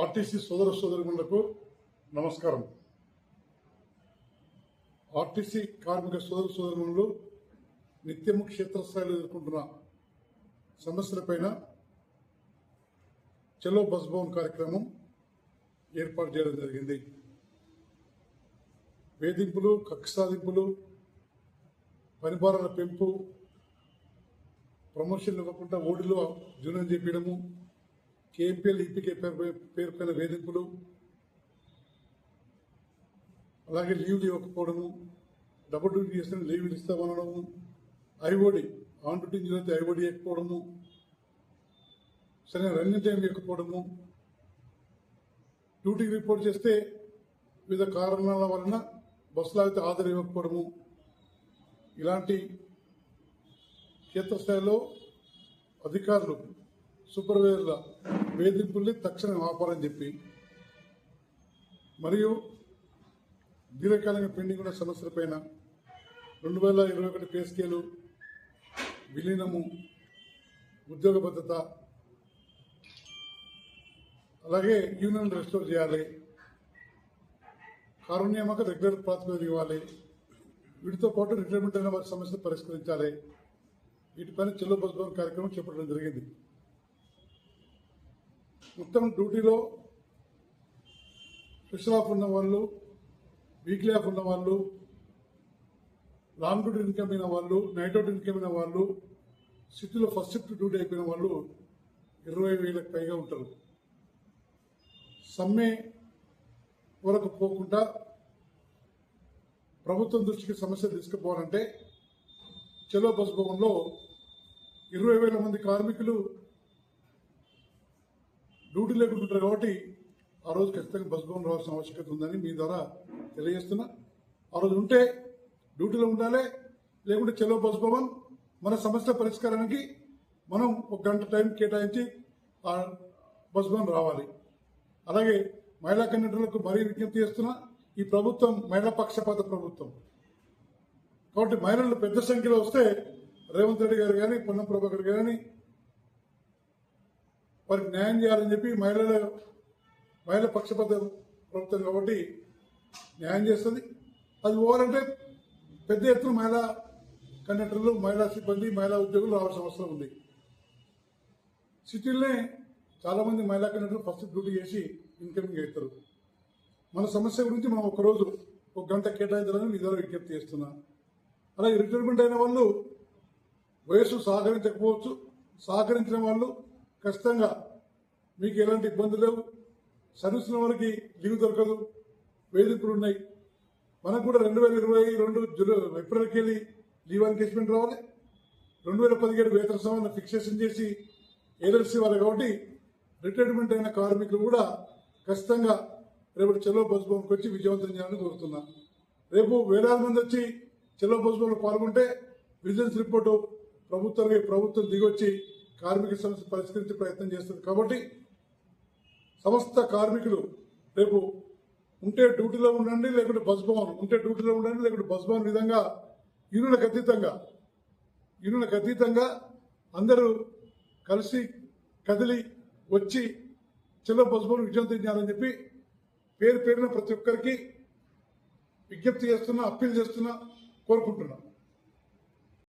RTC సోదర సోదరిమణులకు నమస్కారం. RTC కార్మిక సోదర సోదరిమణులు నిత్యము క్షేత్రస్థాయిలో ఎదుర్కొంటున్న సమస్యలపైన చలో బస్ భవన్ కార్యక్రమం ఏర్పాటు చేయడం జరిగింది. వేధింపులు, కక్ష సాధింపులు, పనిభారాల పెంపు, ప్రమోషన్లు ఇవ్వకుండా ఓడిలో జూనియర్ చేపించడము, కేఎంపీఎల్ ఈపీకే పేరుపైన వేధింపులు, అలాగే లీవ్లు ఇవ్వకపోవడము, డబుల్ డ్యూటీ చేసిన లీవ్లు ఇస్తామనడము, IOD on duty engineer IOD ఇవ్వకపోవడము, సరైన రన్నింగ్ టైం ఇవ్వకపోవడము, డ్యూటీకి రిపోర్ట్ చేస్తే వివిధ కారణాల వలన బస్సులు అయితే ఆధార్ ఇవ్వకపోవడము, ఇలాంటి క్షేత్రస్థాయిలో అధికారులు సూపర్వైజర్ల వేధింపుల్ని తక్షణం ఆపాలని చెప్పి, మరియు దీర్ఘకాలిక పెండింగ్ ఉన్న సమస్యలపైన 2021 పే స్కేలు, విలీనము, ఉద్యోగ భద్రత, అలాగే యూనియన్ రెస్టోర్ చేయాలి, కారుణ్యమక రెగ్యులర్ ప్రాతిపదిక ఇవ్వాలి, వీటితో పాటు రిటైర్మెంట్ అయిన వారి సమస్యలు పరిష్కరించాలి. వీటిపైన చలో బస్ భవన్ కార్యక్రమం చేపట్టడం జరిగింది. మొత్తం డ్యూటీలో స్పెషల్ ఆఫ్ ఉన్న వాళ్ళు, వీక్లీ ఆఫ్ ఉన్న వాళ్ళు, లాంగ్ డ్యూటీ ఇన్కమ్ అయిన వాళ్ళు, నైట్ అవుట్ ఇన్కమ్ అయిన వాళ్ళు, సిటీలో ఫస్ట్ షిఫ్ట్ డ్యూటీ అయిపోయిన వాళ్ళు 20,000కు పైగా ఉంటారు. సమ్మె వరకు పోకుండా ప్రభుత్వం దృష్టికి సమస్యలు తీసుకుపోవాలంటే చలో బస్ భవన్లో 20,000 మంది కార్మికులు డ్యూటీ లేకుంటుంటారు కాబట్టి ఆ రోజు ఖచ్చితంగా బస్ భవన్ రావాల్సిన ఆవశ్యకత ఉందని మీ ద్వారా తెలియజేస్తున్నా. ఆ రోజు ఉంటే డ్యూటీలో ఉండాలి, లేకుంటే చలో బస్ భవన్ మన సమస్య పరిష్కారానికి మనం 1 గంట టైం కేటాయించి ఆ బస్ భవన్ రావాలి. అలాగే మహిళా కండక్టర్లకు మరీ విజ్ఞప్తి చేస్తున్నా, ఈ ప్రభుత్వం మహిళా పక్షపాత ప్రభుత్వం కాబట్టి మహిళలు పెద్ద సంఖ్యలో వస్తే రేవంత్ రెడ్డి గారు కానీ, పొన్నం ప్రభాకర్ గారు కానీ వారికి న్యాయం చేయాలని చెప్పి మహిళా పక్షపాత ప్రభుత్వం కాబట్టి న్యాయం చేస్తుంది. అది పోవాలంటే పెద్ద ఎత్తున మహిళా కండక్టర్లు, మహిళా సిబ్బంది, మహిళా ఉద్యోగులు రావాల్సిన అవసరం ఉంది. సిటీలోనే చాలా మంది మహిళా కండక్టర్లు ఫస్ట్ డ్యూటీ చేసి ఇన్కమింగ్ అవుతారు. మన సమస్య గురించి మనం ఒకరోజు 1 గంట కేటాయించాలని మీ ద్వారా విజ్ఞప్తి చేస్తున్నా. అలాగే రిటైర్మెంట్ అయిన వాళ్ళు వయస్సు సహకరించకపోవచ్చు, సహకరించిన వాళ్ళు ఖచ్చితంగా మీకు ఎలాంటి ఇబ్బందులు లేవు, సర్వీసుల వరకు లీవ్ దొరకదు, వేధింపులు ఉన్నాయి. మనకు కూడా 2022 ఏప్రిల్కి వెళ్ళి లీవ్ ఎన్కేజ్మెంట్ రావాలి. 2017 వేతన సవరణ ఫిక్సేషన్ చేసి ఏఎల్సీ వాళ్ళు కాబట్టి రిటైర్మెంట్ అయిన కార్మికులు కూడా ఖచ్చితంగా రేపు చలో బస్ భవన్కి వచ్చి విజయవంతం చేయాలని కోరుతున్నా. రేపు వేలాది మంది వచ్చి చలో బస్ భవన్లో పాల్గొంటే విజిలెన్స్ రిపోర్టు ప్రభుత్వం దిగొచ్చి కార్మిక సమస్య పరిష్కరించే ప్రయత్నం చేస్తుంది. కాబట్టి సమస్త కార్మికులు రేపు ఉంటే డ్యూటీలో ఉండండి, లేకుంటే బస్ భవన్ ఉంటే డ్యూటీలో ఉండండి, లేకుంటే బస్ భవన్ విధంగా యూనియన్లకు అతీతంగా అందరూ కలిసి కదిలి వచ్చి చలో బస్ భవన్ విజయవంతం చేయాలని చెప్పి పేరున ప్రతి ఒక్కరికి విజ్ఞప్తి చేస్తున్నా, అప్పీల్ చేస్తున్నా, కోరుకుంటున్నా.